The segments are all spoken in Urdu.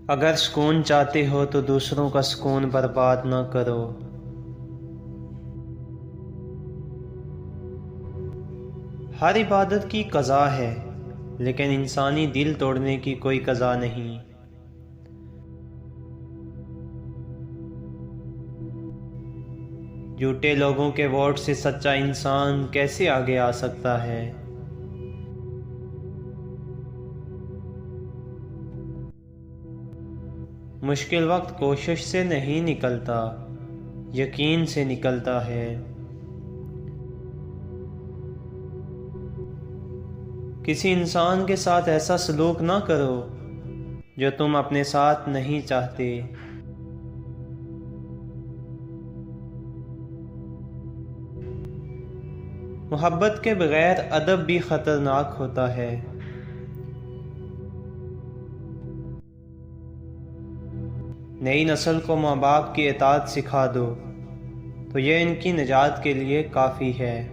اگر سکون چاہتے ہو تو دوسروں کا سکون برباد نہ کرو۔ ہر عبادت کی قضا ہے، لیکن انسانی دل توڑنے کی کوئی قضا نہیں۔ جھوٹے لوگوں کے ووٹ سے سچا انسان کیسے آگے آ سکتا ہے؟ مشکل وقت کوشش سے نہیں نکلتا، یقین سے نکلتا ہے۔ کسی انسان کے ساتھ ایسا سلوک نہ کرو جو تم اپنے ساتھ نہیں چاہتے۔ محبت کے بغیر ادب بھی خطرناک ہوتا ہے۔ نئی نسل کو ماں باپ کی اطاعت سکھا دو تو یہ ان کی نجات کے لیے کافی ہے۔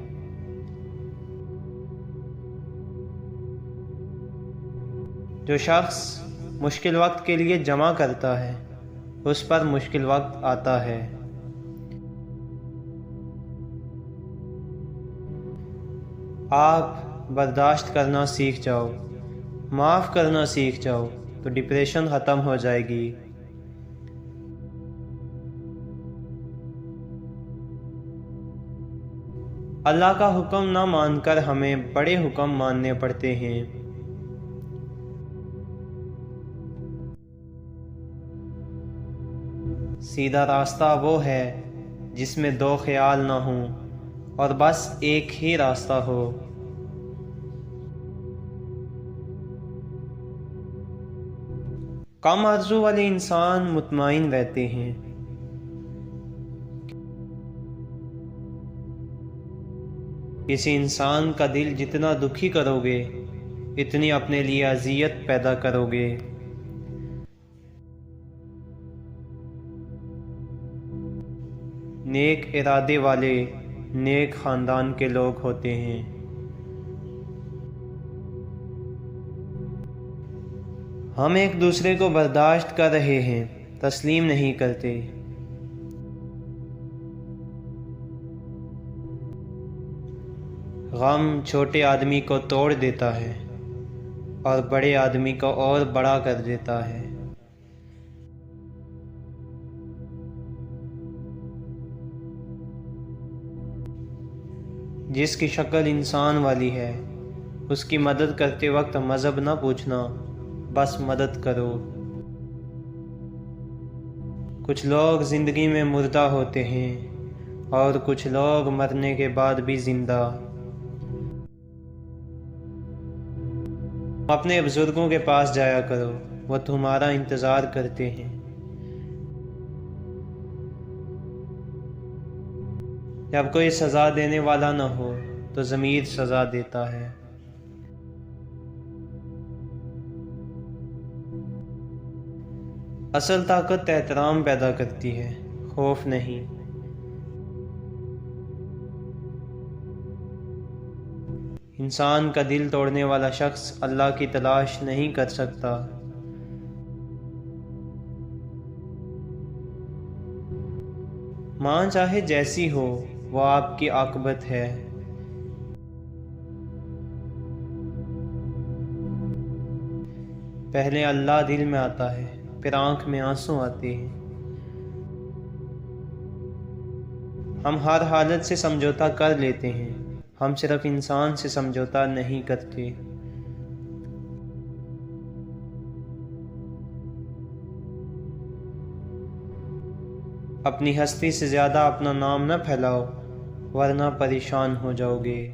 جو شخص مشکل وقت کے لیے جمع کرتا ہے اس پر مشکل وقت آتا ہے۔ آپ برداشت کرنا سیکھ جاؤ، معاف کرنا سیکھ جاؤ تو ڈپریشن ختم ہو جائے گی۔ اللہ کا حکم نہ مان کر ہمیں بڑے حکم ماننے پڑتے ہیں۔ سیدھا راستہ وہ ہے جس میں دو خیال نہ ہوں اور بس ایک ہی راستہ ہو۔ کم آرزو والے انسان مطمئن رہتے ہیں۔ کسی انسان کا دل جتنا دکھی کرو گے اتنی اپنے لیے اذیت پیدا کرو گے۔ نیک ارادے والے نیک خاندان کے لوگ ہوتے ہیں۔ ہم ایک دوسرے کو برداشت کر رہے ہیں، تسلیم نہیں کرتے۔ غم چھوٹے آدمی کو توڑ دیتا ہے اور بڑے آدمی کو اور بڑا کر دیتا ہے۔ جس کی شکل انسان والی ہے اس کی مدد کرتے وقت مذہب نہ پوچھنا، بس مدد کرو۔ کچھ لوگ زندگی میں مردہ ہوتے ہیں اور کچھ لوگ مرنے کے بعد بھی زندہ۔ اپنے بزرگوں کے پاس جایا کرو، وہ تمہارا انتظار کرتے ہیں۔ جب کوئی سزا دینے والا نہ ہو تو ضمیر سزا دیتا ہے۔ اصل طاقت احترام پیدا کرتی ہے، خوف نہیں۔ انسان کا دل توڑنے والا شخص اللہ کی تلاش نہیں کر سکتا۔ ماں چاہے جیسی ہو وہ آپ کی عاقبت ہے۔ پہلے اللہ دل میں آتا ہے، پھر آنکھ میں آنسو آتے ہیں۔ ہم ہر حالت سے سمجھوتا کر لیتے ہیں، ہم صرف انسان سے سمجھوتا نہیں کرتے۔ اپنی ہستی سے زیادہ اپنا نام نہ پھیلاؤ ورنہ پریشان ہو جاؤ گے۔